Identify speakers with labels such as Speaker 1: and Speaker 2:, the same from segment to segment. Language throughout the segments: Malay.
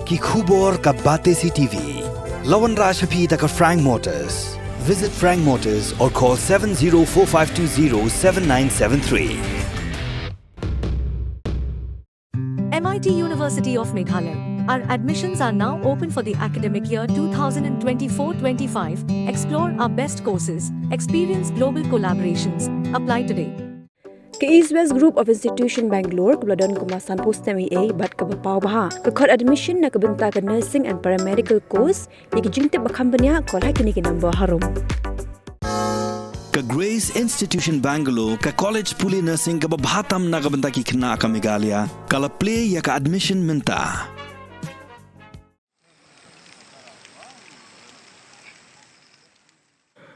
Speaker 1: ki khubor ka bate CTV. Lawan Rashapi taka Frank Motors. Visit Frank Motors or call 7045207973.
Speaker 2: MIT University of Meghalaya. Our admissions are now open for the academic year 2024-25. Explore our best courses, experience global collaborations. Apply today.
Speaker 3: Ke East West Group of Institution Bangalore kebeladon kemasan postem EA bat ke bapau baha ke kod admission na kebenta ke nursing and paramedical course yang jingte bakam benya kol hakini ke number harum.
Speaker 1: Ka Grace Institution Bangalore ka College Puli Nursing ka babhatam na kabenta ki kena ka Meghalaya kala play ya ka admission minta.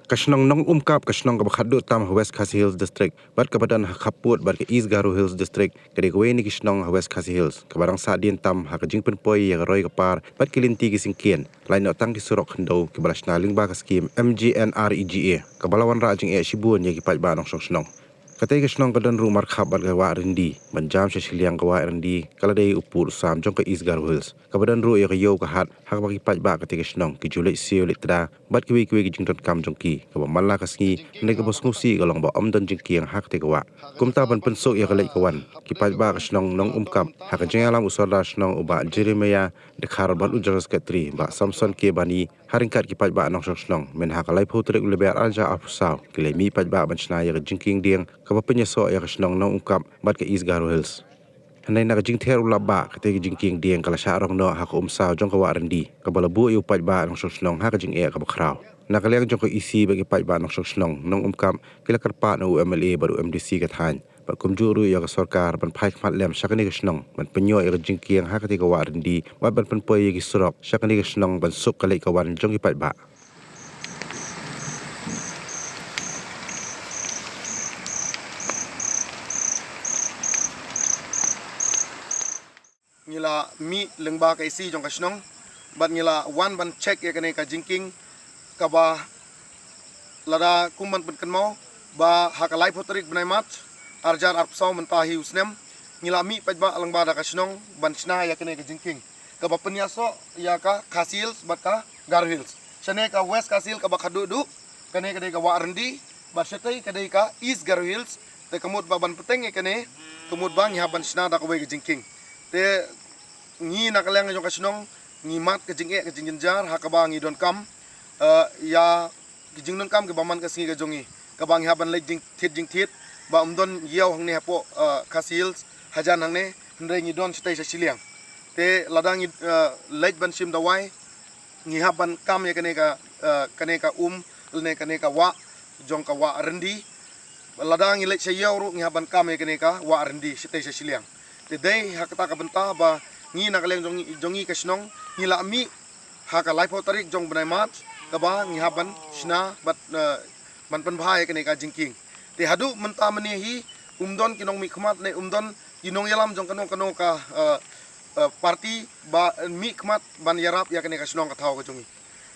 Speaker 4: Kasnong nong umkap kasnong kabakado tam West Khasi Hills District bat kabadan hakaput bat ke East Garo Hills District kadi kwe ni kasnong West Khasi Hills kabarang sa din tam hakajing penpoi ya roy kapar bat kilinti kisingkien lain no tang kisurok hendo ke balasna lingba ka skim MGNREGA kabalawan rajing e shibun ya kipat ba nong snong katay kasnong kadan ru markhab bat gawa rendi banjam sa siliang gawa rendi kaladay upur sam jong ka East Garo Hills kabadan ru ya kayo kahat hak bagi pat ba katay kasnong ki julai sio litra bat kiwi ki jington kam jongki ka malla kasngi ne ka bos ngusi galong ba amdan jingki yang hak te gawa kumta ban pensuk ya kalai kawan ki pat ba kasnong nong umkap hak jengalam usada snong uba Jeremiah de khar bat ujar sekretari ba Samson ke bani haringkat ki pat ba nong snong men hak alai photrek leber alja afsau ki mi pat ba ban sna ya jingking dieng ka penyeso ya kasnong nong umkap bat ke East Garo Hills hanay nakajing ter ulaba katay jingking dieng kala syarong no hak umsaw jong kawa rendi kabalabu yu pat ba nong snong hakajing e ka bakraw nakaliang jong ko isi bagi pat ba nong snong nong umkap kila karpa na UMLA baru MDC kathan ba kumjuru ya ka sarkar ban phai khat lem sakani kasnong ban penyo ya jingking hakati kawa rendi ba ban penpoy gi surok sakani kasnong ban suk kalai kawan jong ki pat ba
Speaker 5: ngila mi lengba ka isi jong kasnong bat ngila wan ban check ya kane ka jingking ka ba lada kumban penken mau ba hakalai potrik benai mat arjar arpsau mentahi usnem ngila mi pajba lengba da kasnong ban sna ya kane ka jingking ka ba penyaso ya ka Khasil bat ka Garo Hills sane ka West Khasil ka ba khadudu kane ka wa rendi ba setai kade ka East Garo Hills te kamut ba ban peteng ya kane kamut bang ya ban sna da ka we jingking te ngi nakalang jong kasnong ngi mat ke jing jenjar hakaba ngi don kam ya jing don kam ke baman ka singi ka jongi ka bang haban le jing tit ba umdon yau hang ne hapo Khasil hajan hang ne ndre ngi don sitai sa siliang te ladang le ban sim dawai ngi haban kam ya kane ka ne kane ka wa jong ka wa rendi ladang ngi le sa yau ru ngi haban kam ya kane ka wa rendi sitai sa siliang today hakata ka benta ba ngi nakaleng jongi kasnong ngi la mi haka life tarik jong benai mat ka ba ngi haban sna bat ban pan bhai ka ne ka jingking te hadu menta menehi umdon kinong mi khmat ne umdon kinong yalam jong kano ka party ba mi khmat ban yarap ya ka ne kasnong ka thau ka jongi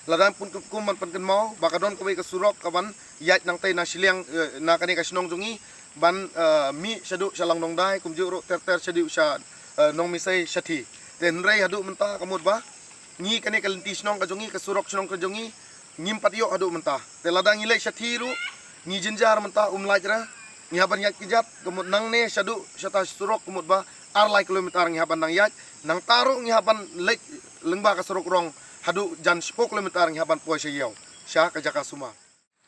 Speaker 5: ladang pun kum man pan kan mau ba ka don ka we ka surok ka ban yat nang tai na siliang na ka ne kasnong jongi ban mi shadu shalang nong dai kumjuro ter shadu sha nong misai shati ten rei hadu menta kamut ba ngi kane kalinti snong ka jongi ka surok snong ka jongi ngim patio hadu menta te ladang ile shati ru ngi jinjar menta lajra ngi haban yak kijat kamut nang ne shadu shata surok kamut ba arlai kilometer ngi haban nang yak nang taru ngi haban lek lengba ka surok rong hadu jan 10 kilometer ngi haban poi shayau sha ka jaka suma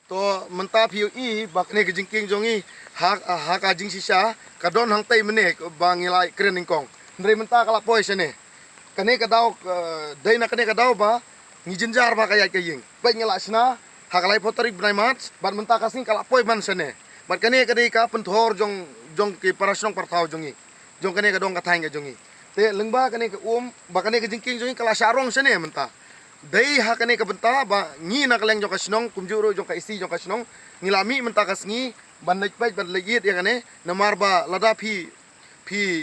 Speaker 5: to menta phiu I bakne ke jingking jongi ha ka jing sisa ka don hang tai mene bang ilai krening kong ndre menta kala poi sene kane ka daw dai na kane ka daw ba ngi jinjar ba kaya kaying ba ngila sna ha kalai potari bnai mat ban menta ka sing kala poi ban sene bat kane ka dei ka penthor jong ke parasong parthau jongi jong kane ka dong ka thaing ka jongi te lengba kane ka ba kane ka jingking jongi kala sarong sene menta dai ha kane ka benta ba ngi na kaleng jong kasnong kumjuro jong ka isi jong kasnong ngilami menta kasngi ban lek pai ban legit ya kane namar ba lada phi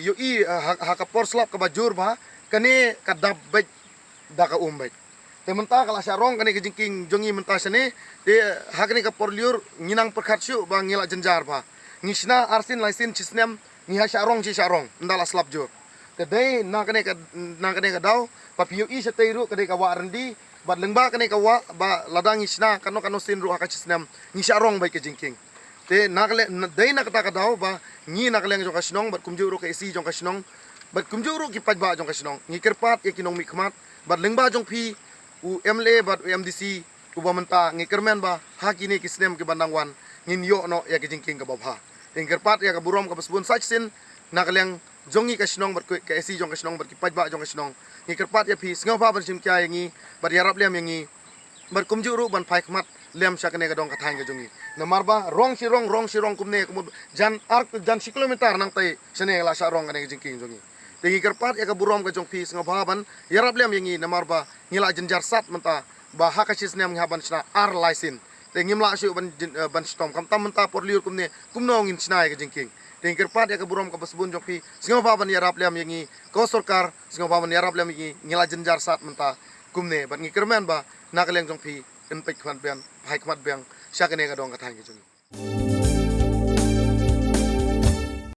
Speaker 5: yo I ha ka porslap ka bajur ba kane ka dabbet da ka umbet te menta kala sarong kane ka jingking jongi menta sene te ha kane ka porliur nginang perkhatsyu ba ngila jenjar ba ngisna arsin laisin chisnem ngi ha sarong chi sarong ndala slap jur Tadai na kene ka daw pa PUE sa tayro kade ka warandi bat lengba kene ka wa ba ladang isna kano sin ru hakachisnam ni syarong bai ke jingking te nakle dai na kata ka daw ba ni nakleng jong kasnong bat kumjuro ka isi jong kasnong bat kumjuro ki pajba jong kasnong ni kerpat ye kinong mikmat bat lengba jong phi u MLA bat MDC u bamanta ngi kermen ba hakini kisnem ke bandangwan ngin yo no ya ke jingking ka babha ing kerpat ya ka burom ka basbun sachsin nakleng jongi kasnong bat ka isi jong kasnong bat ki pajba jong kasnong ngi kerpat ya phi sngaw ba ban sim kya yangi bat yarap lem yangi bat kumjuru ban paikmat lem sakane ka dong kathang ka jongi na marba rong sirong kumne kumud jan kilometer nang tai sene la sa rong kane jingking jongi tingi kerpat ya ka burom ka jong phi sngaw ba ban yarap lem yangi na marba ngila jenjar sat menta ba hakasis nem ngaban sna ar license tengi mla shu ban stom kam tam menta por liur kumno ngin snai ka jingking ting kerpat ya ka burom ka basbun jong phi singo ba ban yarap lem yangi ko sarkar singo ba ban yarap lem yangi ngila jenjar sat menta kumne ban ngi kermen ba nakaleng jong phi en pek khan bian hai kmat biang syakane ka dong ka thang ki jong